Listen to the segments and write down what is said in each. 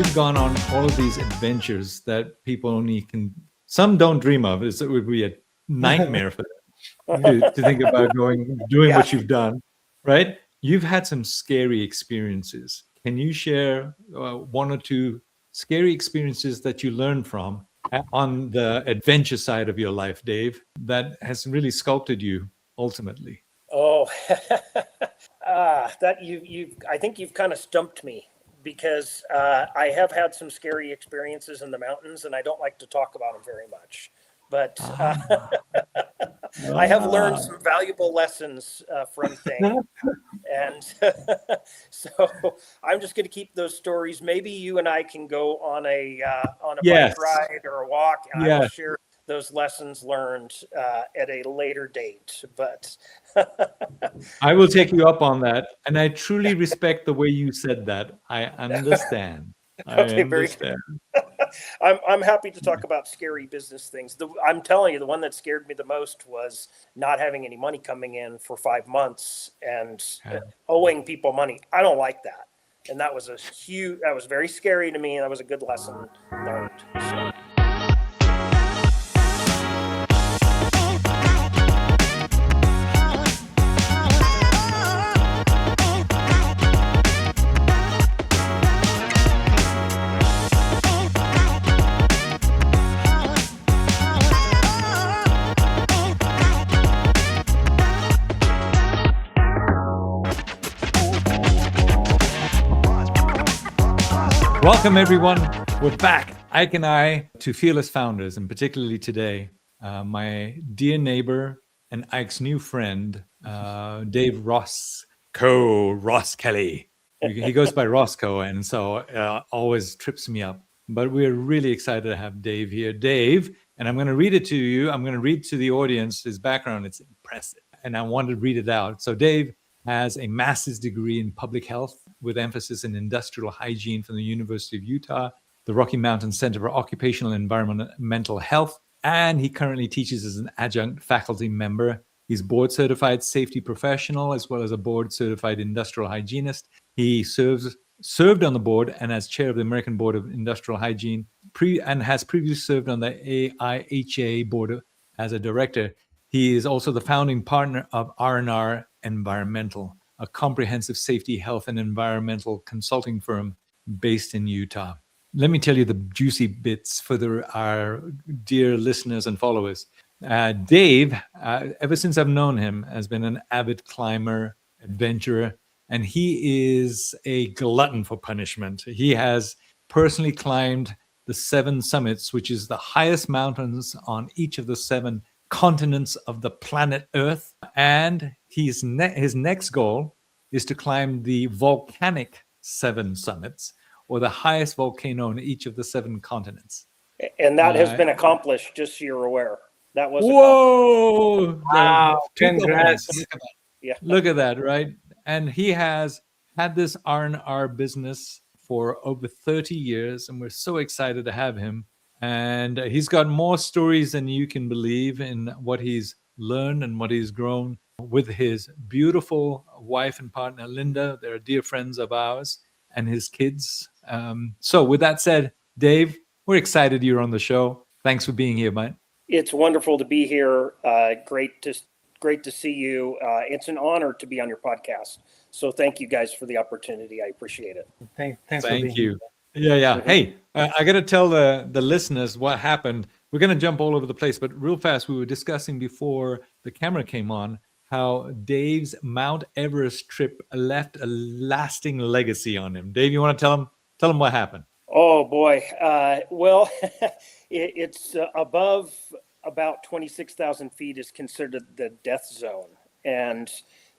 you've gone on all of these adventures that people only can, some don't dream of. It would be a nightmare for them to think about doing what you've done, right? You've had some scary experiences. Can you share one or two scary experiences that you learned from on the adventure side of your life, Dave, that has really sculpted you ultimately? Oh, I think you've kind of stumped me because I have had some scary experiences in the mountains, and I don't like to talk about them very much. But I have learned some valuable lessons from things, and so I'm just going to keep those stories. Maybe you and I can go on a Yes. bike ride or a walk, and I will Yes. share those lessons learned at a later date. But I will take you up on that. And I truly respect the way you said that. I understand. I okay, very good. understand. I'm happy to talk about scary business things. I'm telling you, the one that scared me the most was not having any money coming in for 5 months and owing people money. I don't like that, and that was that was very scary to me, and that was a good lesson learned. So. Welcome, everyone. We're back, Ike and I, to Fearless Founders, and particularly today, my dear neighbor and Ike's new friend, Dave Roskelley. He goes by Roscoe, and so always trips me up. But we're really excited to have Dave here. Dave, and I'm going to read it to you. I'm going to read to the audience his background. It's impressive, and I wanted to read it out. So Dave has a master's degree in public health with emphasis in industrial hygiene from the University of Utah, the Rocky Mountain Center for Occupational and Environmental Health, and he currently teaches as an adjunct faculty member. He's board certified safety professional as well as a board certified industrial hygienist. He served on the board and as chair of the American Board of Industrial Hygiene, and has previously served on the AIHA board as a director. He is also the founding partner of R&R Environmental, a comprehensive safety, health, and environmental consulting firm based in Utah. Let me tell you the juicy bits for our dear listeners and followers. Dave, ever since I've known him, has been an avid climber, adventurer, and he is a glutton for punishment. He has personally climbed the 7 summits, which is the highest mountains on each of the 7 continents of the planet Earth. And his next goal is to climb the volcanic 7 summits, or the highest volcano in each of the 7 continents. And that has been accomplished, just so you're aware. That was whoa! Wow, congrats. Look at that, right? And he has had this R&R business for over 30 years, and we're so excited to have him. And he's got more stories than you can believe in what he's learned and what he's grown with his beautiful wife and partner, Linda. They're dear friends of ours, and his kids. So with that said, Dave, we're excited you're on the show. Thanks for being here, mate. It's wonderful to be here. Great to see you. It's an honor to be on your podcast. So thank you guys for the opportunity. I appreciate it. Thanks Thank you. Yeah. Hey, I got to tell the listeners what happened. We're going to jump all over the place, but real fast, we were discussing before the camera came on how Dave's Mount Everest trip left a lasting legacy on him. Dave, you want to tell him what happened? Oh boy. Well, it's above about 26,000 feet is considered the death zone. And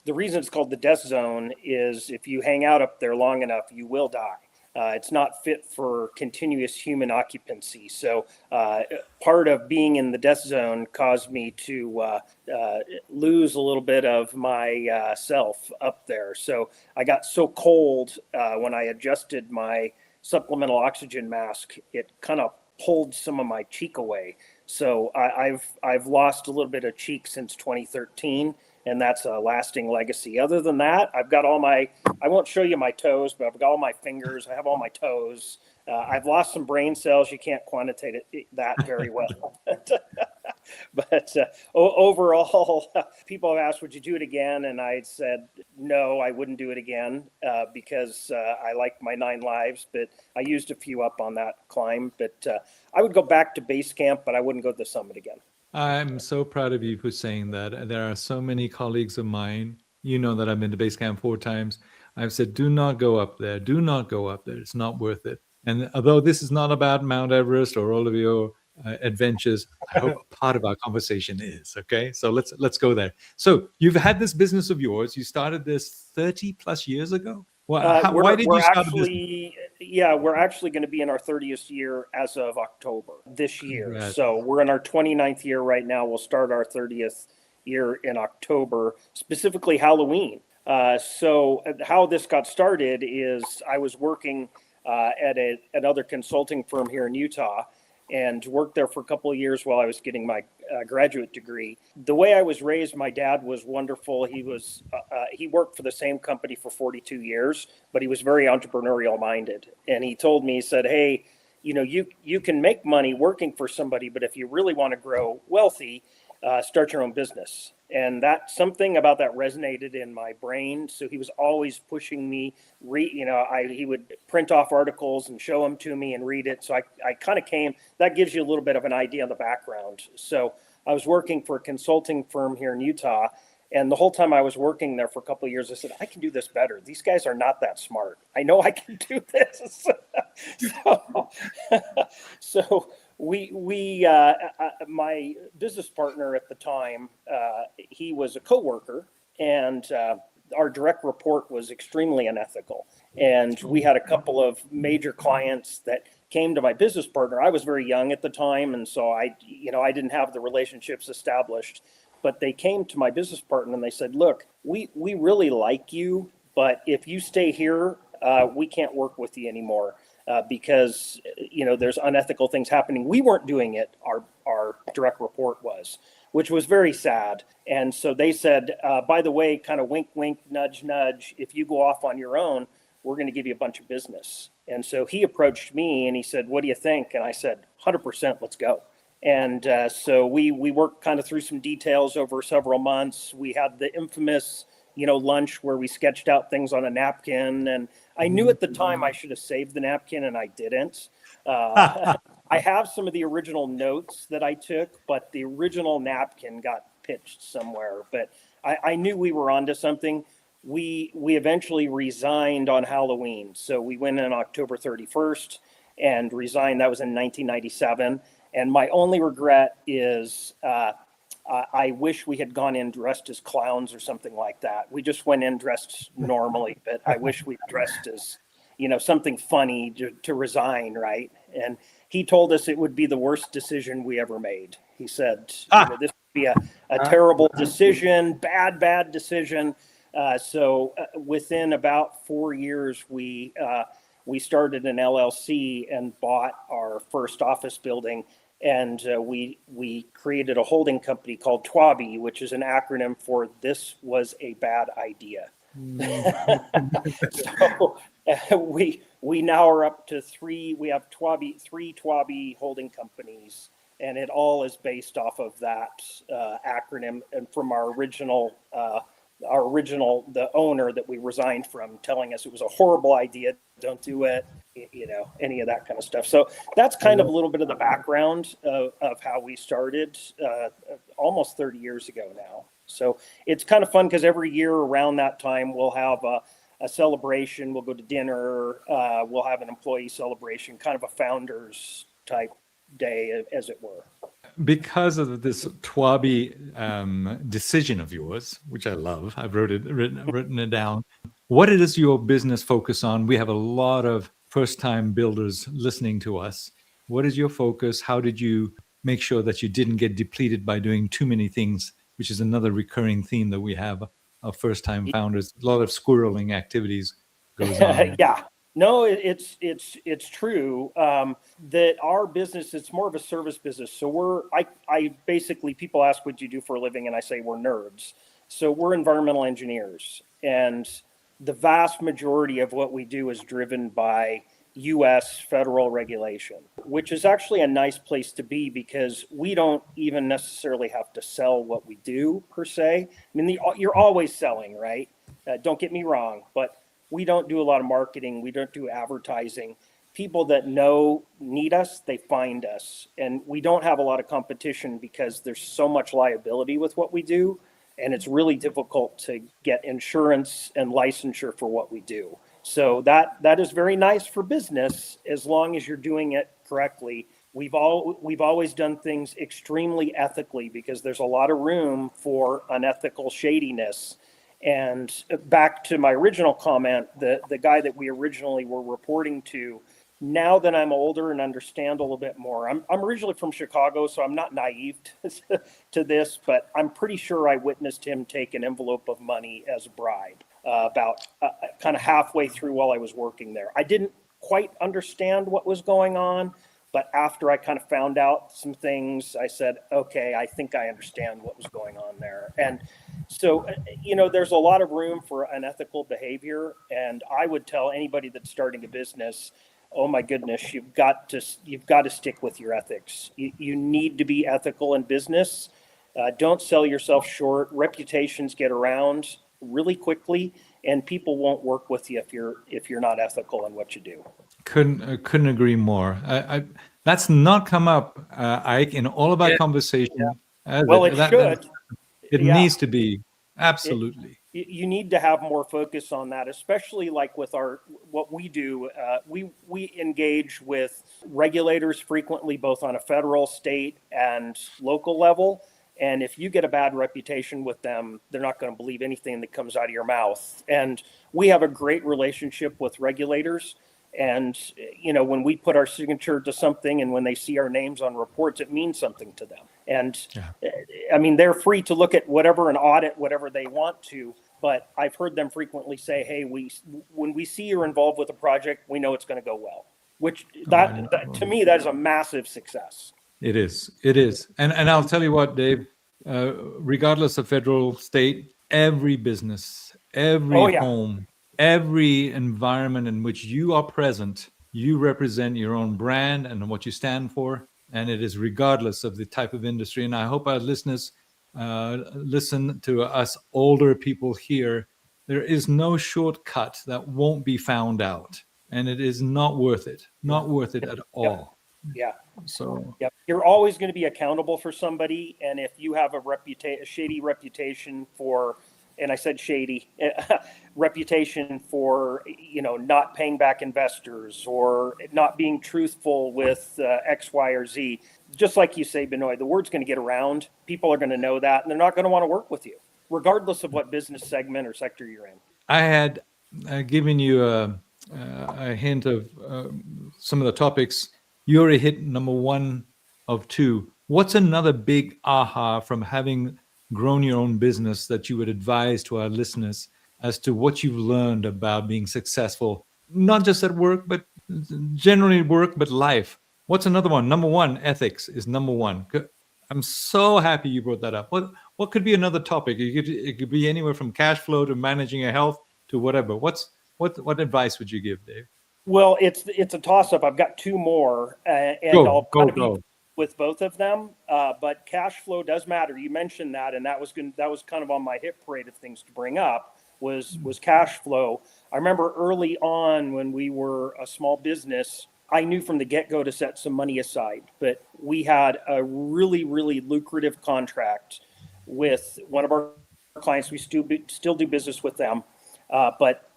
the reason it's called the death zone is if you hang out up there long enough, you will die. It's not fit for continuous human occupancy. So part of being in the death zone caused me to lose a little bit of my self up there. So I got so cold when I adjusted my supplemental oxygen mask, it kind of pulled some of my cheek away. So I've lost a little bit of cheek since 2013. And that's a lasting legacy. Other than that, I've got all I won't show you my toes, but I've got all my fingers. I have all my toes. I've lost some brain cells. You can't quantitate that very well. But overall, people have asked, would you do it again? And I said, no, I wouldn't do it again because I like my 9 lives, but I used a few up on that climb. But I would go back to base camp, but I wouldn't go to the summit again. I'm so proud of you for saying that. There are so many colleagues of mine, you know, that I've been to base camp 4 times. I've said, do not go up there. Do not go up there. It's not worth it. And although this is not about Mount Everest or all of your adventures, I hope a part of our conversation is. Okay, so let's go there. So you've had this business of yours. You started this 30 plus years ago. Well, why did you start a business? We're actually going to be in our 30th year as of October this year. Congrats. So we're in our 29th year right now. We'll start our 30th year in October, specifically Halloween. So how this got started is I was working at another consulting firm here in Utah and worked there for a couple of years while I was getting my graduate degree. The way I was raised, my dad was wonderful. He worked for the same company for 42 years, but he was very entrepreneurial minded. And he told me, he said, hey, you know, you can make money working for somebody, but if you really want to grow wealthy, start your own business. And that something about that resonated in my brain. So he was always pushing me. He would print off articles and show them to me and read it. So I kind of that gives you a little bit of an idea of the background. So I was working for a consulting firm here in Utah. And the whole time I was working there for a couple of years, I said, I can do this better. These guys are not that smart. I know I can do this. So my business partner at the time, he was a coworker, and our direct report was extremely unethical. And we had a couple of major clients that came to my business partner. I was very young at the time, and so I didn't have the relationships established. But they came to my business partner and they said, look, we really like you, but if you stay here, we can't work with you anymore because, there's unethical things happening. We weren't doing it. Our direct report was, which was very sad. And so they said, by the way, kind of wink, wink, nudge, nudge, if you go off on your own, we're going to give you a bunch of business. And so he approached me and he said, what do you think? And I said, 100%, let's go. And so we worked kind of through some details over several months. We had the infamous, lunch where we sketched out things on a napkin. And I knew at the time I should have saved the napkin, and I didn't. I have some of the original notes that I took, but the original napkin got pitched somewhere. But I knew we were onto something. We eventually resigned on Halloween. So we went in October 31st and resigned. That was in 1997. And my only regret is I wish we had gone in dressed as clowns or something like that. We just went in dressed normally, but I wish we dressed as, something funny to resign, right? And he told us it would be the worst decision we ever made. He said, this would be a terrible decision, bad decision. So within about 4 years, we started an LLC and bought our first office building. And we created a holding company called TWABI, which is an acronym for This Was a Bad Idea. So we now are up to 3. We have three TWABI holding companies, and it all is based off of that acronym and from our original, the owner that we resigned from, telling us it was a horrible idea, don't do it, any of that kind of stuff. So that's kind of a little bit of the background of how we started almost 30 years ago now. So it's kind of fun because every year around that time, we'll have a celebration. We'll go to dinner. We'll have an employee celebration, kind of a founders type day, as it were. Because of this TWABI decision of yours, which I love, I've written it down. What does your business focus on? We have a lot of first-time builders listening to us. What is your focus? How did you make sure that you didn't get depleted by doing too many things, which is another recurring theme that we have of first-time founders? A lot of squirreling activities goes on. Yeah. No, it's true that our business, it's more of a service business. So I basically, people ask what you do for a living, and I say we're nerds. So we're environmental engineers, and the vast majority of what we do is driven by US federal regulation, which is actually a nice place to be because we don't even necessarily have to sell what we do per se. I mean, you're always selling, right? Don't get me wrong, but we don't do a lot of marketing. We don't do advertising. People that need us, they find us. And we don't have a lot of competition because there's so much liability with what we do. And it's really difficult to get insurance and licensure for what we do. So that is very nice for business as long as you're doing it correctly. We've always done things extremely ethically because there's a lot of room for unethical shadiness. And back to my original comment, the guy that we originally were reporting to, now that I'm older and understand a little bit more, I'm originally from Chicago, so I'm not naive to this, but I'm pretty sure I witnessed him take an envelope of money as a bribe about kind of halfway through while I was working there. I didn't quite understand what was going on, but after I kind of found out some things, I said, okay, I think I understand what was going on there. And so, there's a lot of room for unethical behavior. And I would tell anybody that's starting a business, oh my goodness, you've got to stick with your ethics. You need to be ethical in business. Don't sell yourself short. Reputations get around really quickly, and people won't work with you if you're not ethical in what you do. Couldn't agree more. That's not come up, Ike, in all of our conversation. Well, it should. It needs to be. Absolutely. You need to have more focus on that, especially like with what we do. We engage with regulators frequently, both on a federal, state, and local level. And if you get a bad reputation with them, they're not going to believe anything that comes out of your mouth. And we have a great relationship with regulators. And, when we put our signature to something and when they see our names on reports, it means something to them. And I mean, they're free to look at whatever and audit whatever they want to. But I've heard them frequently say, hey, when we see you're involved with a project, we know it's going to go well, which that to me, that is a massive success. It is. And I'll tell you what, Dave, regardless of federal, state, every business, every home, every environment in which you are present, you represent your own brand and what you stand for. And it is regardless of the type of industry. And I hope our listeners listen to us older people here. There is no shortcut that won't be found out. And it is not worth it. Not worth it at all. Yeah. So you're always going to be accountable for somebody. And if you have a shady reputation for, and I said shady, reputation for, not paying back investors or not being truthful with X, Y, or Z, just like you say, Benoit, the word's going to get around. People are going to know that, and they're not going to want to work with you, regardless of what business segment or sector you're in. I had given you a hint of some of the topics. You already hit number 1 of 2. What's another big aha from having grown your own business that you would advise to our listeners as to what you've learned about being successful, not just at work, but generally work, but life? What's another one? Number 1, ethics is number 1. I'm so happy you brought that up. What could be another topic? It could be anywhere from cash flow to managing your health to whatever. What advice would you give, Dave? Well, it's a toss-up. I've got 2 more, and I'll be with both of them. But cash flow does matter. You mentioned that, and that was kind of on my hip parade of things to bring up was cash flow. I remember early on when we were a small business, I knew from the get-go to set some money aside. But we had a really, really lucrative contract with one of our clients. We still do business with them. But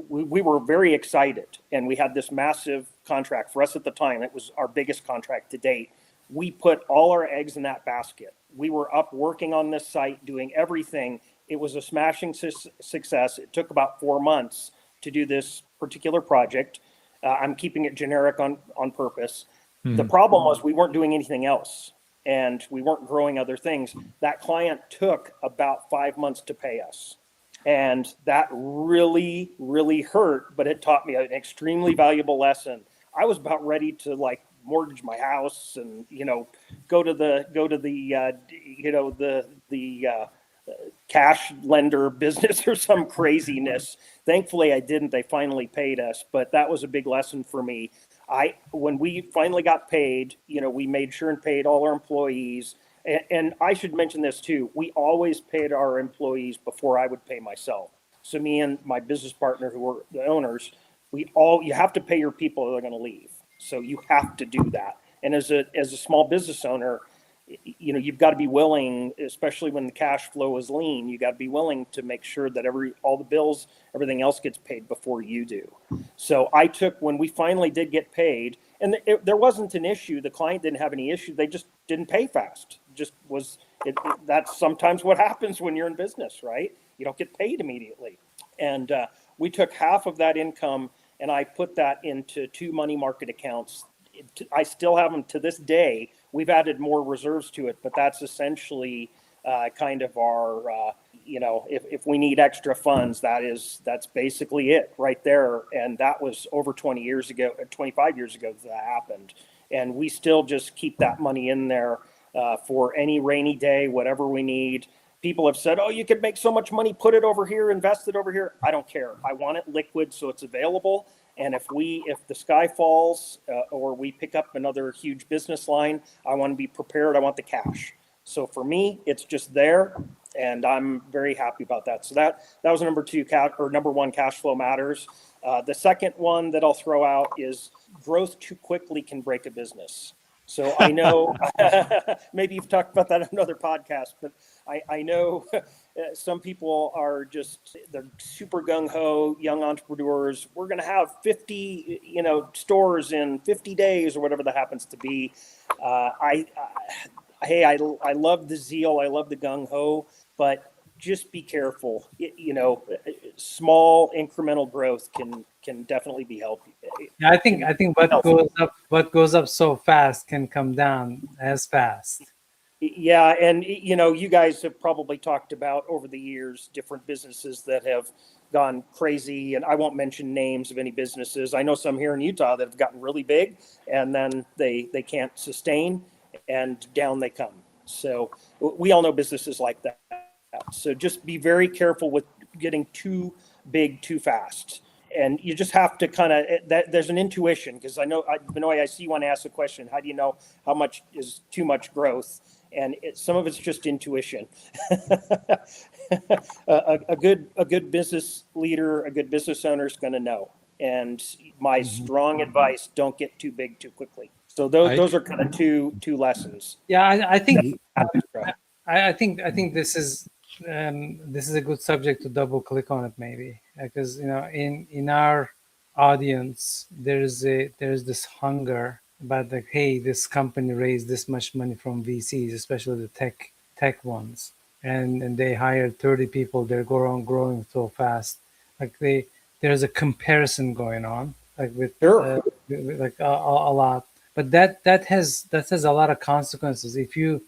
we were very excited, and we had this massive contract for us at the time. It was our biggest contract to date. We put all our eggs in that basket. We were up working on this site, doing everything. It was a smashing success. It took about 4 months to do this particular project. I'm keeping it generic on purpose. Mm-hmm. The problem was we weren't doing anything else, and we weren't growing other things. That client took about 5 months to pay us. And that really, really hurt, but it taught me an extremely valuable lesson. I was about ready to mortgage my house and, go to the cash lender business or some craziness. Thankfully, I didn't. They finally paid us, but that was a big lesson for me. When we finally got paid, we made sure and paid all our employees. And I should mention this too. We always paid our employees before I would pay myself. So me and my business partner, who were the owners, you have to pay your people or they're going to leave. So you have to do that. And as a small business owner, you've got to be willing, especially when the cash flow is lean, you got to be willing to make sure that all the bills, everything else gets paid before you do. So when we finally did get paid, and there wasn't an issue, the client didn't have any issue, they just didn't pay fast. That's sometimes what happens when you're in business, right? You don't get paid immediately. And we took half of that income and I put that into 2 money market accounts. I still have them to this day. We've added more reserves to it, but that's essentially kind of our, if we need extra funds, that's basically it right there. And that was over 25 years ago that happened. And we still just keep that money in there for any rainy day, whatever we need. People have said, oh, you could make so much money, put it over here, invest it over here. I don't care. I want it liquid so it's available. And if the sky falls or we pick up another huge business line, I want to be prepared. I want the cash. So for me, it's just there, and I'm very happy about that. So that was number 1, cash flow matters. The second one that I'll throw out is growth too quickly can break a business. So I know maybe you've talked about that on another podcast, but I know some people they're super gung-ho, young entrepreneurs. We're going to have 50, stores in 50 days or whatever that happens to be. I love the zeal. I love the gung-ho, but just be careful. Small incremental growth can definitely be helpful. Yeah, I think what goes up so fast can come down as fast. Yeah, and you guys have probably talked about over the years different businesses that have gone crazy, and I won't mention names of any businesses. I know some here in Utah that have gotten really big, and then they can't sustain, and down they come. So we all know businesses like that. So just be very careful with getting too big too fast. And you just have to there's an intuition, because I know, Benoit, I see you want to ask a question. How do you know how much is too much growth? And some of it's just intuition. a good business leader, a good business owner is going to know. And my strong advice: don't get too big too quickly. So those are kind of two lessons. Yeah, I think this is a good subject to double click on it, maybe, because in our audience there's this hunger about hey, this company raised this much money from VCs, especially the tech ones, and they hired 30 people. They're growing so fast. There's a comparison going on, with a lot. But that has a lot of consequences. If you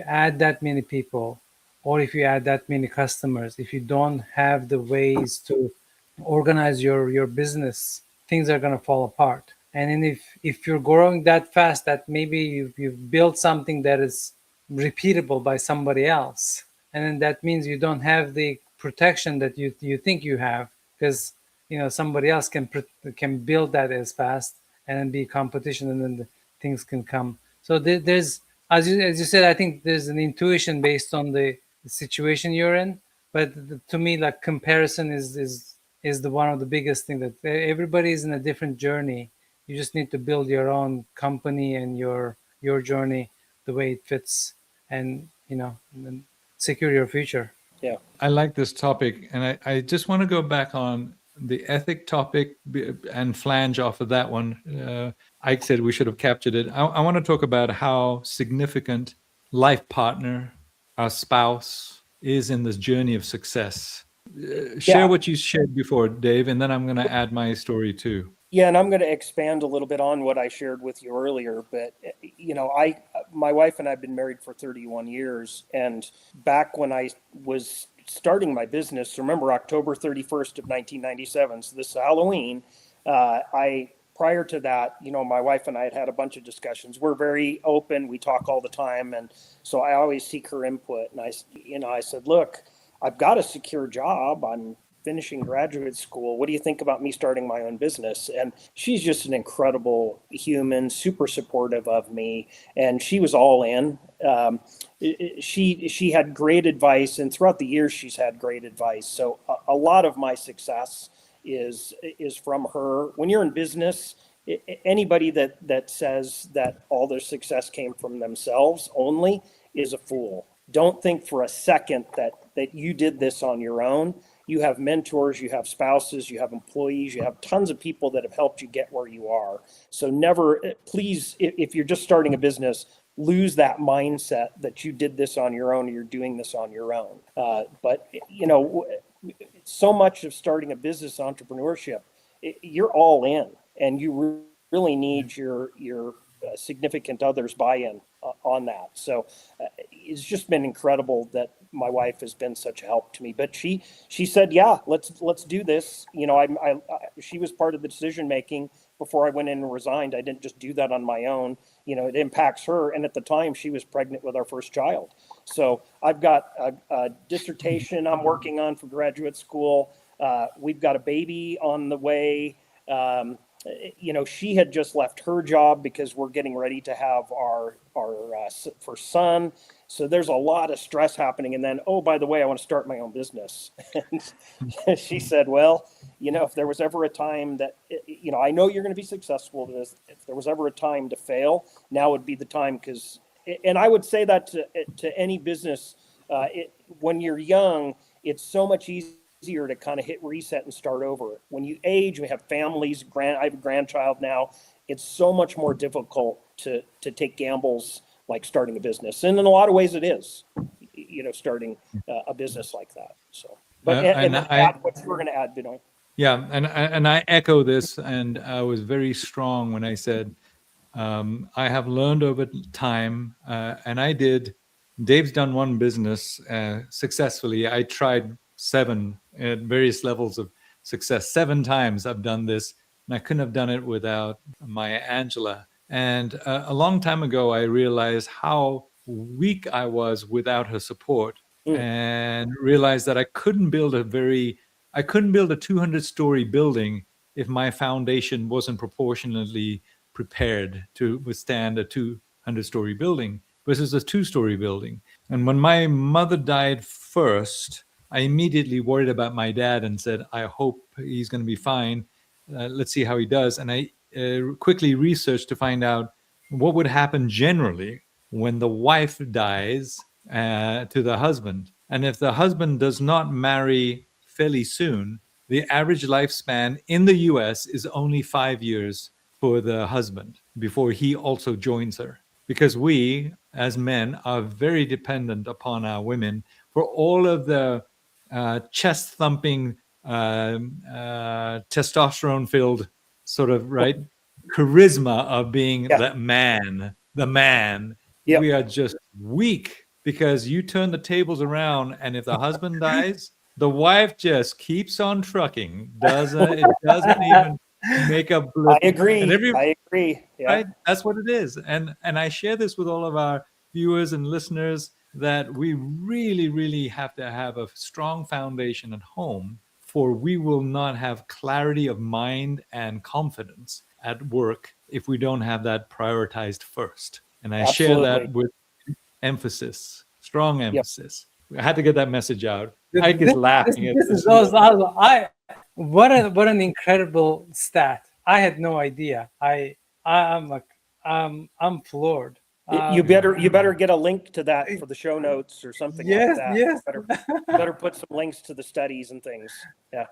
add that many people, or if you add that many customers, if you don't have the ways to organize your business, things are going to fall apart. And then if you're growing that fast, that maybe you've built something that is repeatable by somebody else, and then that means you don't have the protection that you think you have, because somebody else can build that as fast and then be competition, and then things can come. So there's, as you said, I think there's an intuition based on the situation you're in. But to me, like, comparison is one of the biggest thing, that everybody is in a different journey. You just need to build your own company and your journey the way it fits, and and secure your future. Yeah, I like this topic, and I just want to go back on the ethic topic and flange off of that one. Ike said we should have captured it. I want to talk about how significant life partner, our spouse, is in this journey of success. Share what you shared before, Dave, and then I'm going to add my story too. Yeah, and I'm going to expand a little bit on what I shared with you earlier. But my wife and I have been married for 31 years, and back when I was starting my business, remember October 31st of 1997, so this Halloween, I prior to that, my wife and I had a bunch of discussions. We're very open. We talk all the time. And so I always seek her input. And I said, look, I've got a secure job. I'm finishing graduate school. What do you think about me starting my own business? And she's just an incredible human, super supportive of me. And she was all in. She had great advice. And throughout the years, she's had great advice. So a lot of my success is from her. When you're in business, anybody that says that all their success came from themselves only is a fool. Don't think for a second that you did this on your own. You have mentors, you have spouses, you have employees, you have tons of people that have helped you get where you are. So never, please, if you're just starting a business, lose that mindset that you did this on your own or you're doing this on your own. But so much of starting a business entrepreneurship, you're all in, and you really need your significant other's buy-in on that. So it's just been incredible that my wife has been such a help to me. But she said, yeah, let's do this. She was part of the decision making before I went in and resigned. I didn't just do that on my own. It impacts her. And at the time, she was pregnant with our first child. So I've got a dissertation I'm working on for graduate school. We've got a baby on the way. She had just left her job because we're getting ready to have our first son. So there's a lot of stress happening. And then, oh, by the way, I want to start my own business. And she said, well, if there was ever a time that, I know you're going to be successful with this. If there was ever a time to fail, now would be the time. And I would say that to any business, when you're young, it's so much easier to kind of hit reset and start over. When you age, we have families, I have a grandchild now. It's so much more difficult to take gambles like starting a business. And in a lot of ways it is, starting a business like that. So, but what you were going to add, Binoy. Yeah, and I echo this, and I was very strong when I said, I have learned over time, and I did. Dave's done one business successfully. I tried 7 at various levels of success. 7 times I've done this, and I couldn't have done it without Maya Angelou. And a long time ago, I realized how weak I was without her support, and realized that I couldn't build a 200-story building if my foundation wasn't proportionately prepared to withstand a 200-story building versus a 2-story building. And when my mother died first, I immediately worried about my dad and said, I hope he's going to be fine. Let's see how he does. And I quickly researched to find out what would happen generally when the wife dies to the husband. And if the husband does not marry fairly soon, the average lifespan in the US is only 5 years for the husband before he also joins her. Because we, as men, are very dependent upon our women for all of the chest-thumping, testosterone-filled sort of, charisma of being the man. Yep. We are just weak because you turn the tables around, and if the husband dies, the wife just keeps on trucking. It doesn't even make a blip. I agree. Yeah. Right? That's what it is. And I share this with all of our viewers and listeners that we really, really have to have a strong foundation at home, for we will not have clarity of mind and confidence at work if we don't have that prioritized first. And I share that with emphasis, strong emphasis. I had to get that message out. Ike is laughing at this. What an incredible stat! I had no idea. I'm floored. You better get a link to that for the show notes or something like that. Yes. Better put some links to the studies and things. Yeah.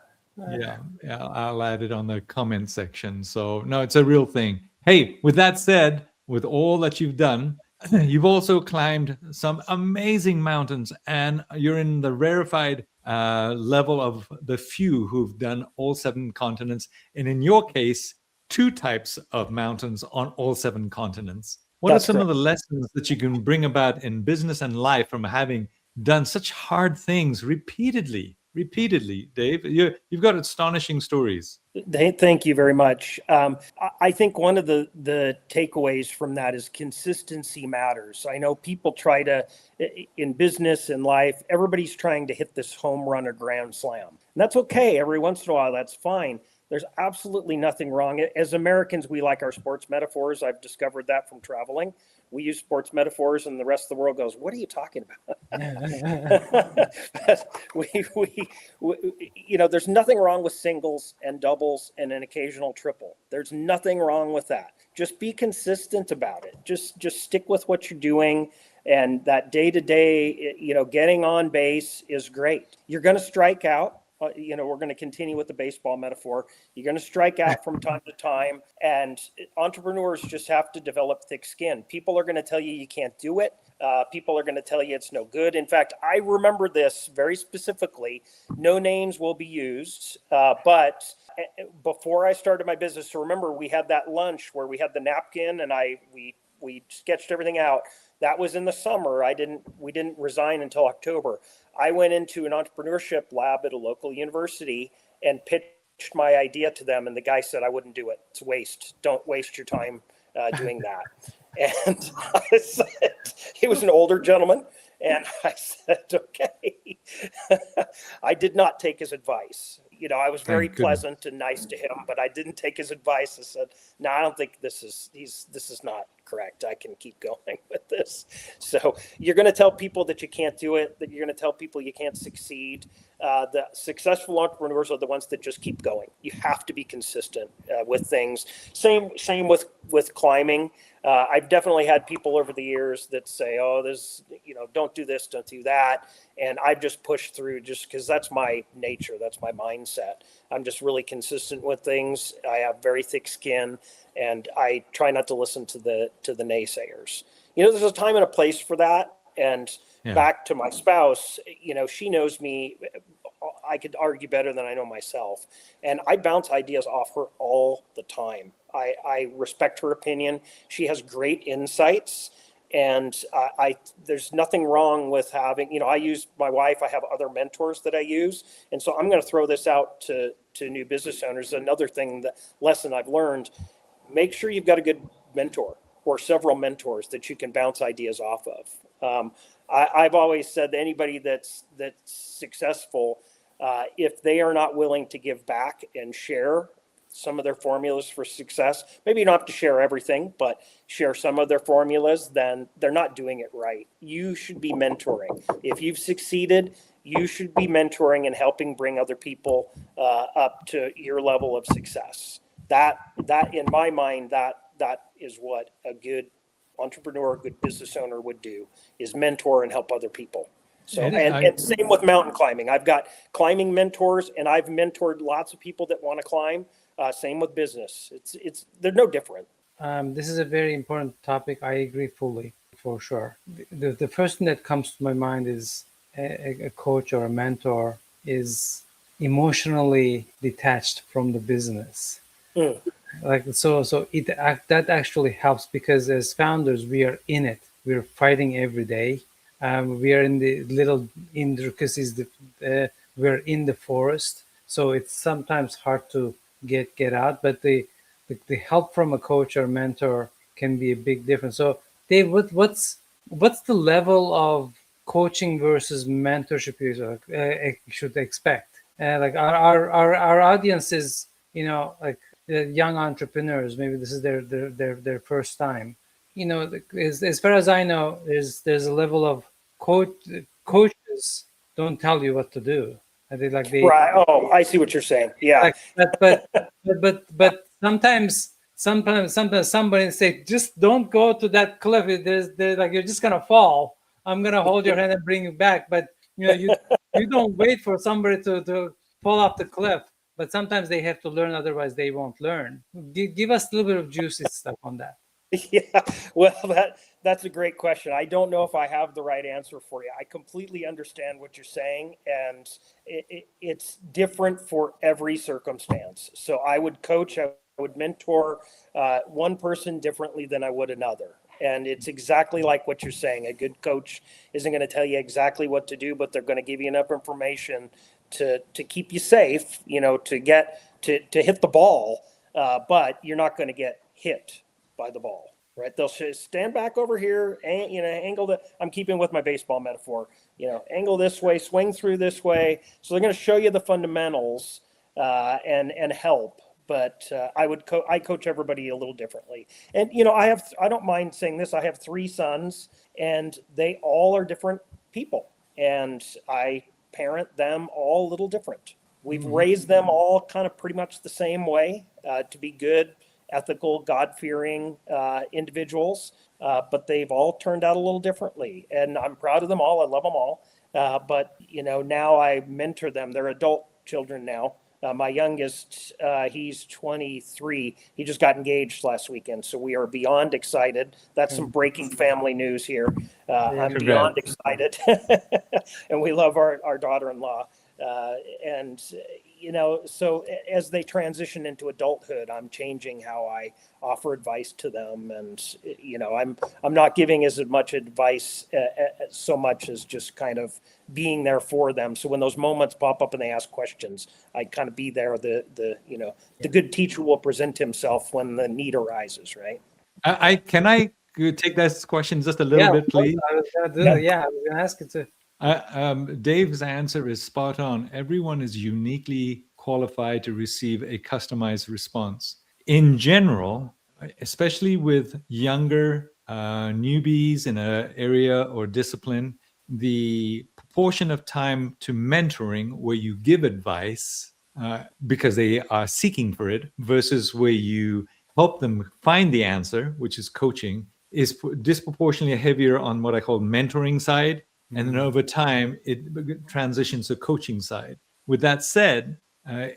I'll add it on the comment section. So no, it's a real thing. Hey, with that said, with all that you've done, you've also climbed some amazing mountains, and you're in the rarefied level of the few who've done all 7 continents. And in your case, 2 types of mountains on all 7 continents. What are some of the lessons that you can bring about in business and life from having done such hard things repeatedly repeatedly, Dave. You've got astonishing stories. Thank you very much. I think one of the takeaways from that is consistency matters. I know people try to, in business and life, everybody's trying to hit this home run or grand slam. And that's okay. Every once in a while, that's fine. There's absolutely nothing wrong. As Americans, we like our sports metaphors. I've discovered that from traveling. We use sports metaphors, and the rest of the world goes, "What are you talking about?" There's nothing wrong with singles and doubles and an occasional triple. There's nothing wrong with that. Just be consistent about it. Just stick with what you're doing. And that day-to-day, getting on base is great. You're going to strike out. We're going to continue with the baseball metaphor. You're going to strike out from time to time, and entrepreneurs just have to develop thick skin. People are going to tell you can't do it. People are going to tell you it's no good. In fact, I remember this very specifically. No names will be used, but before I started my business, so remember we had that lunch where we had the napkin and we sketched everything out. That was in the summer. We didn't resign until October. I went into an entrepreneurship lab at a local university and pitched my idea to them. And the guy said, I wouldn't do it. It's waste. Don't waste your time doing that. And I said, he was an older gentleman. And I said, okay. I did not take his advice. I was very pleasant and nice to him, but I didn't take his advice. I said, no, I don't think this is not correct. I can keep going with this. So you're going to tell people that you can't do it, that you're going to tell people you can't succeed. The successful entrepreneurs are the ones that just keep going. You have to be consistent with things. Same with climbing. I've definitely had people over the years that say, oh, don't do this, don't do that. And I've just pushed through just because that's my nature. That's my mindset. I'm just really consistent with things. I have very thick skin, and I try not to listen to the naysayers. There's a time and a place for that. And back to my spouse, she knows me. I could argue better than I know myself. And I bounce ideas off her all the time. I respect her opinion. She has great insights. And there's nothing wrong with having, I use my wife. I have other mentors that I use. And so I'm going to throw this out to new business owners. Another lesson I've learned, make sure you've got a good mentor or several mentors that you can bounce ideas off of. I've always said that anybody that's successful, if they are not willing to give back and share some of their formulas for success, maybe you don't have to share everything, but share some of their formulas, then they're not doing it right. You should be mentoring. If you've succeeded, you should be mentoring and helping bring other people up to your level of success. That in my mind, that is what a good entrepreneur, a good business owner would do, is mentor and help other people. So, and same with mountain climbing. I've got climbing mentors, and I've mentored lots of people that want to climb. Same with business. They're no different. This is a very important topic. I agree fully, for sure. The first thing that comes to my mind is a coach or a mentor is emotionally detached from the business. Mm. That actually helps, because as founders, we are in it. We're fighting every day. We are in the little intricacies. We're in the forest, so it's sometimes hard to get out. But the help from a coach or mentor can be a big difference. So, Dave, what's the level of coaching versus mentorship you should expect? Like our audience is, young entrepreneurs. Maybe this is their first time. As far as I know, there's a level of coaches don't tell you what to do. I think right. Oh, I see what you're saying. Yeah. But sometimes somebody say, just don't go to that cliff. There's like, you're just gonna fall. I'm gonna hold your hand and bring you back. But you don't wait for somebody to fall off the cliff. But sometimes they have to learn, otherwise they won't learn. Give us a little bit of juicy stuff on that. Yeah, well, that's a great question. I don't know if I have the right answer for you. I completely understand what you're saying, and it's different for every circumstance. So I would coach, I would mentor one person differently than I would another. And it's exactly like what you're saying. A good coach isn't going to tell you exactly what to do, but they're going to give you enough information to keep you safe, to get to hit the ball, but you're not going to get hit by the ball, right? They'll say, stand back over here, and angle the. I'm keeping with my baseball metaphor. Angle this way, swing through this way. So they're going to show you the fundamentals and help. But I coach everybody a little differently. And I don't mind saying this. I have 3 sons, and they all are different people, and I parent them all a little different. We've raised them all kind of pretty much the same way, to be good, ethical, God-fearing individuals, but they've all turned out a little differently, and I'm proud of them all. I love them all, but now I mentor them. They're adult children now. My youngest, he's 23. He just got engaged last weekend, so we are beyond excited. That's some breaking family news here. I'm beyond excited, and we love our daughter-in-law. And so as they transition into adulthood, I'm changing how I offer advice to them, and I'm not giving as much advice so much as just kind of being there for them. So when those moments pop up and they ask questions, I kind of be there. The good teacher will present himself when the need arises, right? Can I take that question just a little bit, please? I was going to ask it too. Dave's answer is spot on. Everyone is uniquely qualified to receive a customized response. In general, especially with younger newbies in an area or discipline, the proportion of time to mentoring where you give advice because they are seeking for it versus where you help them find the answer, which is coaching, is disproportionately heavier on what I call mentoring side. And then over time, it transitions to coaching side. With that said,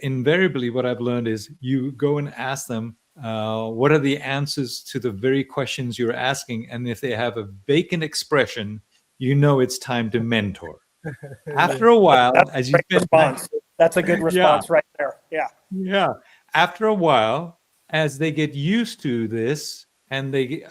invariably, what I've learned is you go and ask them, what are the answers to the very questions you're asking? And if they have a vacant expression, it's time to mentor. After a while, as you spend response. That's a good response right there. Yeah. Yeah. After a while, as they get used to this and they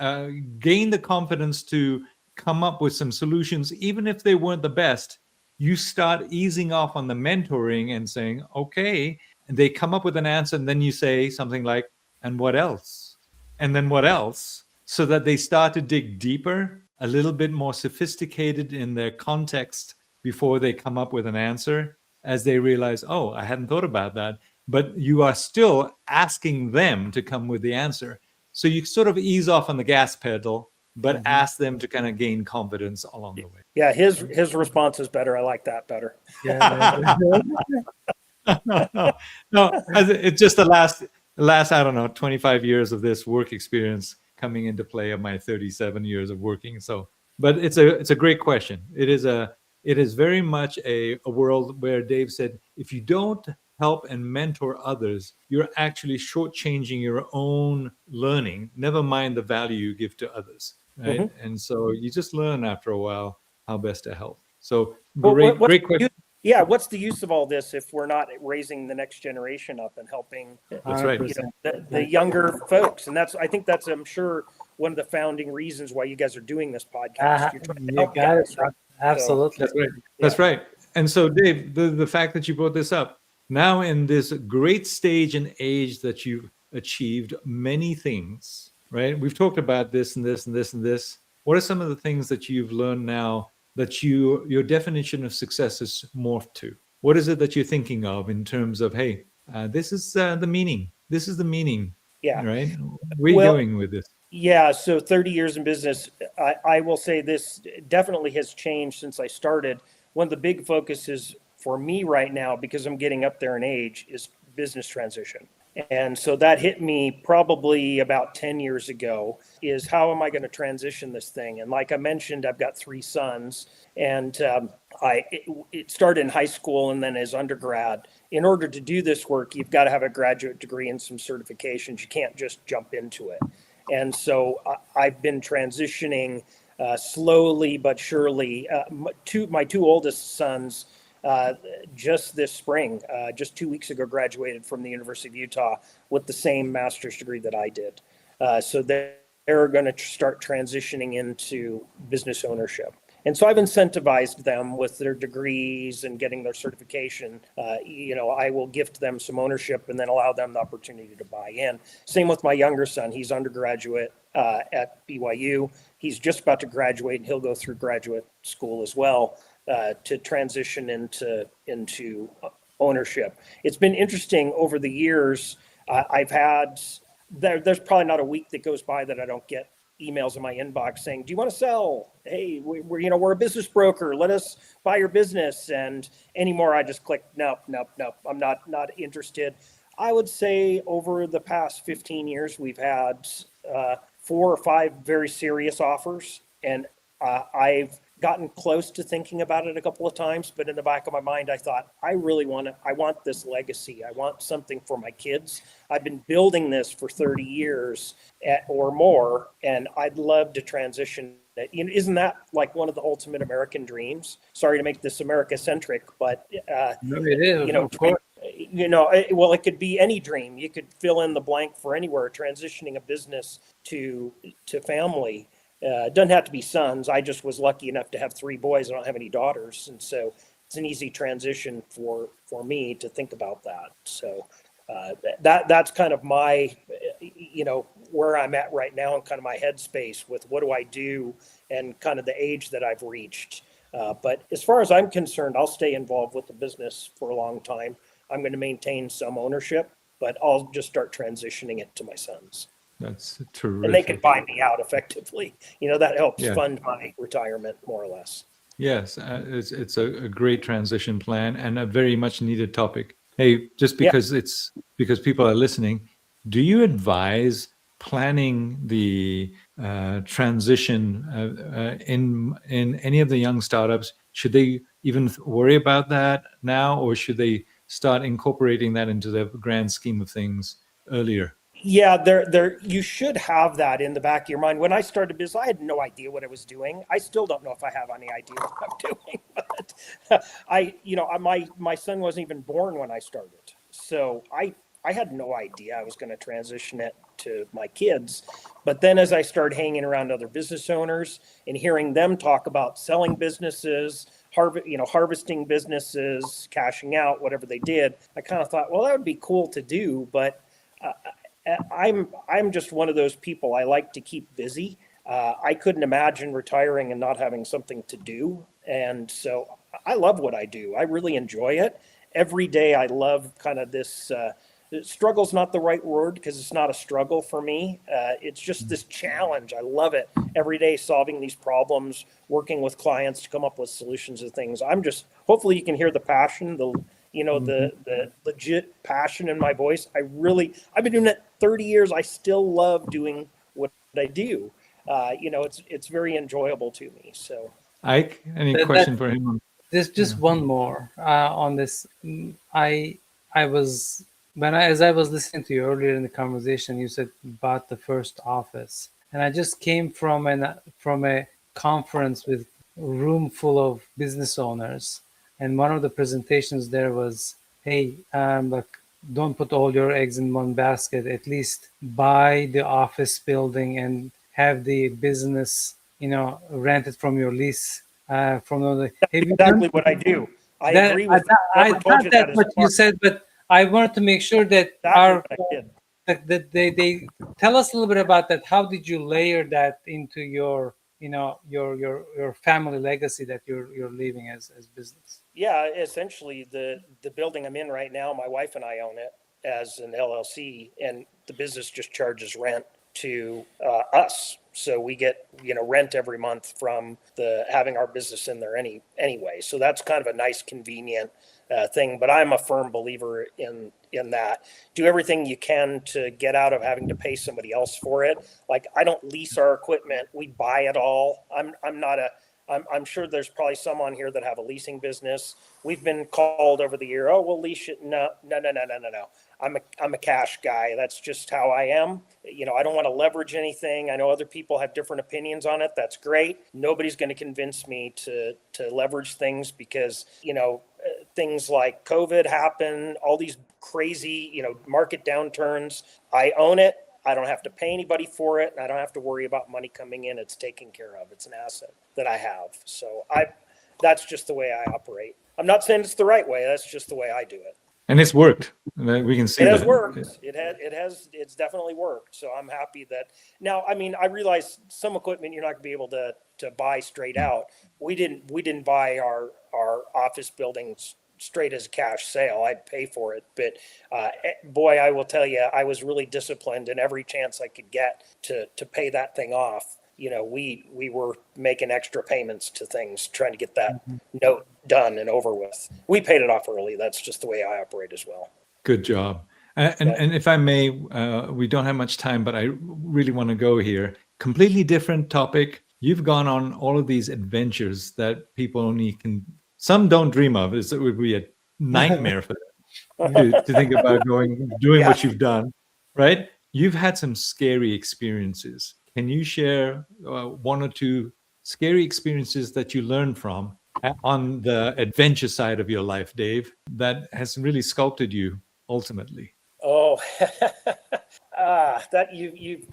gain the confidence to come up with some solutions, even if they weren't the best, you start easing off on the mentoring and saying, okay, and they come up with an answer, and then you say something like, and what else? And then what else? So that they start to dig deeper, a little bit more sophisticated in their context before they come up with an answer, as they realize, oh, I hadn't thought about that. But you are still asking them to come with the answer. So you sort of ease off on the gas pedal, but ask them to kind of gain confidence along the way. Yeah, his response is better. I like that better. No, it's just the last I don't know 25 years of this work experience coming into play of my 37 years of working. So, but it's a great question. It is very much a world where Dave said, if you don't help and mentor others, you're actually shortchanging your own learning, never mind the value you give to others. Right. And so you just learn after a while how best to help. So great question. Yeah. What's the use of all this if we're not raising the next generation up and helping That's right. The younger folks? And I'm sure one of the founding reasons why you guys are doing this podcast. You're trying to help guys, right? Absolutely. So, that's right. That's right. And so Dave, the fact that you brought this up, now in this great stage and age that you've achieved many things, right? We've talked about this and this and this and this. What are some of the things that you've learned now that your definition of success is morphed to? What is it that you're thinking of in terms of, hey, this is the meaning. This is the meaning. Yeah. Right. Where are you going with this? Yeah. So 30 years in business, I will say this definitely has changed since I started. One of the big focuses for me right now, because I'm getting up there in age, is business transition. And so that hit me probably about 10 years ago, is how am I going to transition this thing? And like I mentioned, I've got 3 sons, and it started in high school and then as undergrad. In order to do this work, you've got to have a graduate degree and some certifications. You can't just jump into it. And so I've been transitioning slowly but surely. My 2 oldest sons, just this spring, just 2 weeks ago, graduated from the University of Utah with the same master's degree that I did. So they're going to start transitioning into business ownership. And so I've incentivized them with their degrees and getting their certification. I will gift them some ownership and then allow them the opportunity to buy in. Same with my younger son. He's undergraduate at BYU. He's just about to graduate, and he'll go through graduate school as well to transition into ownership. It's been interesting over the years. I've had there's probably not a week that goes by that I don't get emails in my inbox saying, "Do you want to sell? Hey, we're a business broker. Let us buy your business." And anymore, I just click, nope. I'm not interested. I would say over the past 15 years, we've had 4 or 5 very serious offers, and I've gotten close to thinking about it a couple of times, but in the back of my mind, I thought, I want this legacy. I want something for my kids. I've been building this for 30 years or more, and I'd love to transition it. Isn't that like one of the ultimate American dreams? Sorry to make this America-centric, but no, it is, of course. Well, it could be any dream. You could fill in the blank for anywhere, transitioning a business to family. It doesn't have to be sons. I just was lucky enough to have 3 boys. I don't have any daughters. And so it's an easy transition for me to think about that. So that's kind of my, where I'm at right now and kind of my headspace with what do I do and kind of the age that I've reached. But as far as I'm concerned, I'll stay involved with the business for a long time. I'm going to maintain some ownership, but I'll just start transitioning it to my sons. That's terrific. And they can buy me out effectively. That helps fund my retirement more or less. Yes, it's a great transition plan and a very much needed topic. Hey, just because because people are listening, do you advise planning the transition in any of the young startups? Should they even worry about that now, or should they start incorporating that into the grand scheme of things earlier? Yeah, you should have that in the back of your mind. When I started business, I had no idea what I was doing. I still don't know if I have any idea what I'm doing. But my son wasn't even born when I started, so I had no idea I was going to transition it to my kids. But then as I started hanging around other business owners and hearing them talk about selling businesses, harvesting businesses, cashing out, whatever they did, I kind of thought, well, that would be cool to do, but I'm just one of those people. I like to keep busy. I couldn't imagine retiring and not having something to do. And so I love what I do. I really enjoy it. Every day I love kind of this, struggle's not the right word because it's not a struggle for me. It's just this challenge. I love it. Every day solving these problems, working with clients to come up with solutions to things. Hopefully you can hear the passion, the legit passion in my voice. I've been doing it 30 years. I still love doing what I do. It's very enjoyable to me. So, Ike, any question for him? There's just one more on this. As I was listening to you earlier in the conversation, you said bought the first office, and I just came from a conference with a room full of business owners. And one of the presentations there was, hey, don't put all your eggs in one basket. At least buy the office building and have the business, rented from your lease. From the exactly what I do. I agree with. I thought that's what you said, but I wanted to make sure that that they tell us a little bit about that. How did you layer that into your your family legacy that you're leaving as business? Yeah, essentially the building I'm in right now, my wife and I own it as an LLC, and the business just charges rent to us. So we get rent every month from having our business in there anyway. So that's kind of a nice, convenient thing. But I'm a firm believer in that. Do everything you can to get out of having to pay somebody else for it. Like, I don't lease our equipment; we buy it all. I'm sure there's probably some on here that have a leasing business. We've been called over the year, oh, we'll lease it. No. I'm a cash guy. That's just how I am. I don't want to leverage anything. I know other people have different opinions on it. That's great. Nobody's going to convince me to leverage things because, things like COVID happen, all these crazy, market downturns. I own it. I don't have to pay anybody for it. And I don't have to worry about money coming in. It's taken care of. It's an asset that I have. So that's just the way I operate. I'm not saying it's the right way. That's just the way I do it. And it's worked. We can see It has that. worked. It's definitely worked. So I'm happy that now, I mean, I realize some equipment you're not gonna be able to buy straight out. We didn't buy our office buildings straight as a cash sale. I'd pay for it. But boy, I will tell you, I was really disciplined, and every chance I could get to pay that thing off, you know, we were making extra payments to things, trying to get that note done and over with. We paid it off early. That's just the way I operate as well. Good job. And if I may, we don't have much time, but I really want to go here. Completely different topic. You've gone on all of these adventures that people only can, some don't dream of. It would be a nightmare for them to think about doing what you've done, right? You've had some scary experiences. Can you share one or two scary experiences that you learned from on the adventure side of your life, Dave, that has really sculpted you ultimately? Oh, that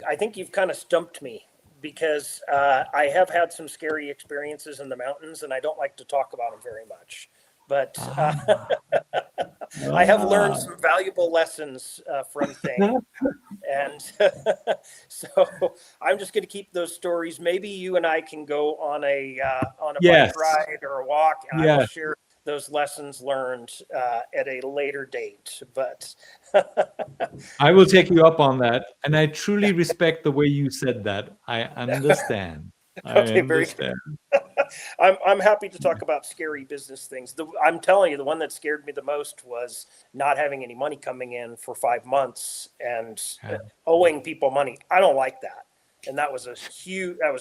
I think you've kind of stumped me, because I have had some scary experiences in the mountains, and I don't like to talk about them very much. But I have learned some valuable lessons from things, and so I'm just going to keep those stories. Maybe you and I can go on a Yes. bike ride or a walk, and I Yes. will share those lessons learned at a later date. But I will take you up on that. And I truly respect the way you said that. I understand. Okay, very good. I'm happy to talk about scary business things. I'm telling you, the one that scared me the most was not having any money coming in for 5 months and owing people money. I don't like that. And that was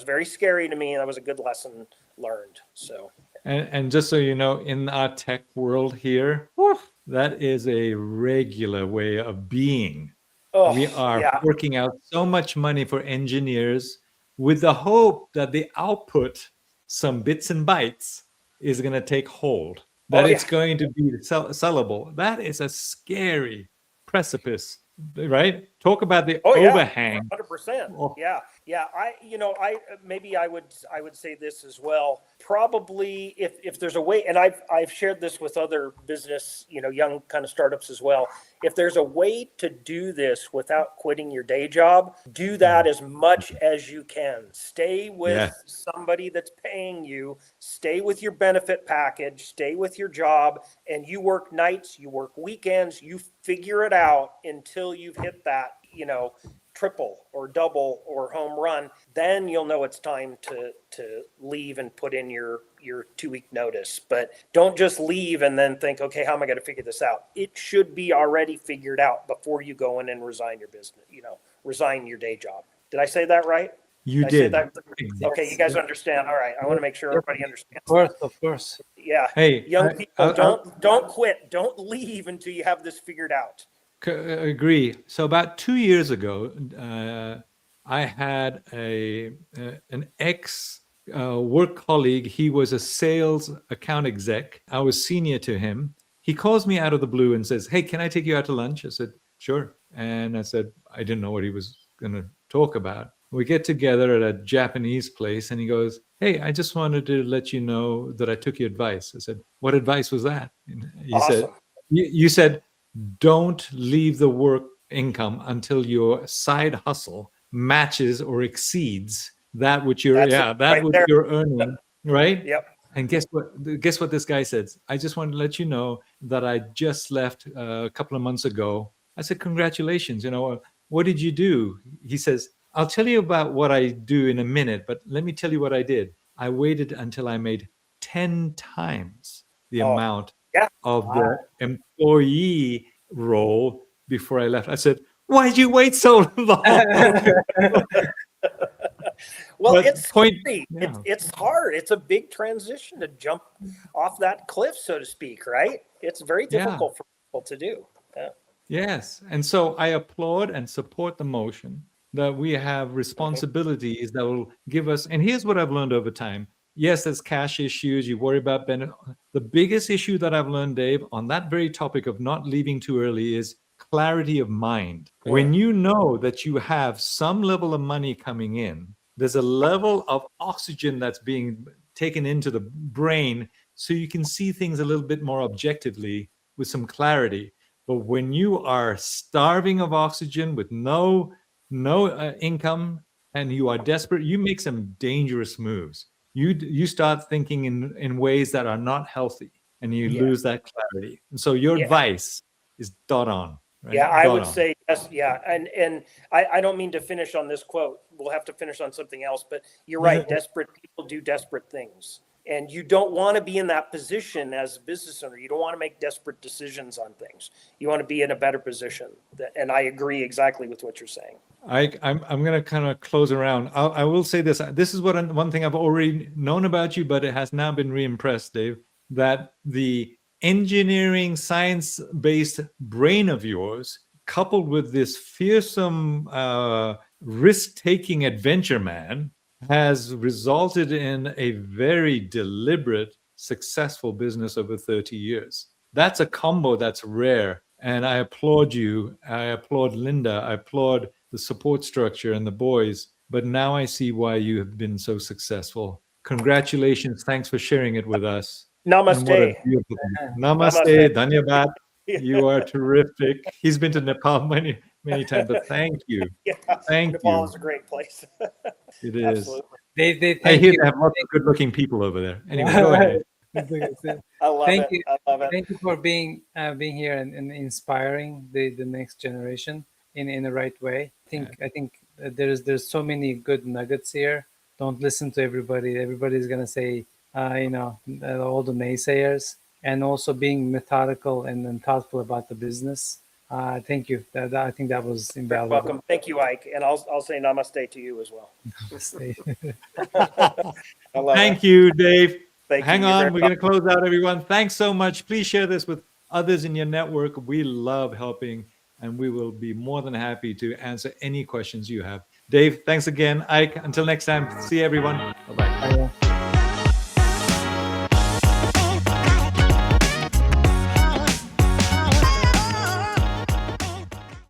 very scary to me. And that was a good lesson learned. So. And just so you know, in our tech world here, that is a regular way of being. Oh, we are working out so much money for engineers with the hope that the output, some bits and bytes, is going to take hold, that it's going to be sellable. That is a scary precipice, right? Talk about the overhang. 100%. Yeah. I would say this as well. Probably if there's a way, and I've shared this with other business, young kind of startups as well. If there's a way to do this without quitting your day job, do that as much as you can. Stay with somebody that's paying you, stay with your benefit package, stay with your job, and you work nights, you work weekends, you figure it out until you've hit that, triple or double or home run. Then you'll know it's time to leave and put in your 2-week notice. But don't just leave and then think, okay, how am I going to figure this out? It should be already figured out before you go in and resign your business, resign your day job. Did I say that right? You did. Okay, you guys understand. All right. I want to make sure everybody understands. Of course. Yeah. Hey, young people, don't quit. Don't leave until you have this figured out. Agree. So about 2 years ago, I had an ex work colleague. He was a sales account exec. I was senior to him. He calls me out of the blue and says, "Hey, can I take you out to lunch?" I said, "Sure." And I said, I didn't know what he was going to talk about. We get together at a Japanese place, and he goes, "Hey, I just wanted to let you know that I took your advice." I said, "What advice was that?" And he said, "You said, don't leave the work income until your side hustle matches or exceeds that which you're you're earning, right?" Yep. And guess what this guy said? "I just wanted to let you know that I just left a couple of months ago." I said, "Congratulations. What did you do?" He says, "I'll tell you about what I do in a minute, but let me tell you what I did. I waited until I made 10 times the amount of the employee role before I left." I said, "Why'd you wait so long?" Well, it's scary. It's hard. It's a big transition to jump off that cliff, so to speak, right? It's very difficult for people to do. Yeah. Yes. And so I applaud and support the motion that we have responsibilities that will give us. And here's what I've learned over time. Yes, there's cash issues. You worry about benefit. The biggest issue that I've learned, Dave, on that very topic of not leaving too early is clarity of mind. When you know that you have some level of money coming in, there's a level of oxygen that's being taken into the brain so you can see things a little bit more objectively with some clarity. But when you are starving of oxygen with no income and you are desperate, you make some dangerous moves. You start thinking in ways that are not healthy, and you lose that clarity. And so your advice is dot on. Right? Yeah, I Dot would on. say yes. Yeah. And I don't mean to finish on this quote. We'll have to finish on something else, but you're right. Desperate people do desperate things. And you don't want to be in that position as a business owner. You don't want to make desperate decisions on things. You want to be in a better position. And I agree exactly with what you're saying. I'm going to kind of close around. I will say this. This is one thing I've already known about you, but it has now been re-impressed, Dave, that the engineering science-based brain of yours, coupled with this fearsome risk-taking adventure man, has resulted in a very deliberate, successful business over 30 years. That's a combo that's rare. And I applaud you. I applaud Linda. I applaud the support structure and the boys. But now I see why you have been so successful. Congratulations. Thanks for sharing it with us. Namaste. And what a beautiful Namaste. Dhanyabad. You are terrific. He's been to Nepal many times, but thank you. Yeah, thank Nepal you. is a great place. It is. Absolutely. I hear they have lots of good-looking people over there. Anyway, go ahead. I love Thank it. you. I love it. Thank you for being here and inspiring the next generation in the right way. I think there's so many good nuggets here. Don't listen to everybody. Everybody's gonna say all the naysayers, and also being methodical and thoughtful about the business. Thank you. I think that was invaluable. You're welcome. Thank you, Ike. And I'll say namaste to you as well. Thank you, Dave. Thank Hang you. You're on, very we're going to close out, everyone. Thanks so much. Please share this with others in your network. We love helping, and we will be more than happy to answer any questions you have. Dave, thanks again. Ike, until next time, see everyone. Bye-bye.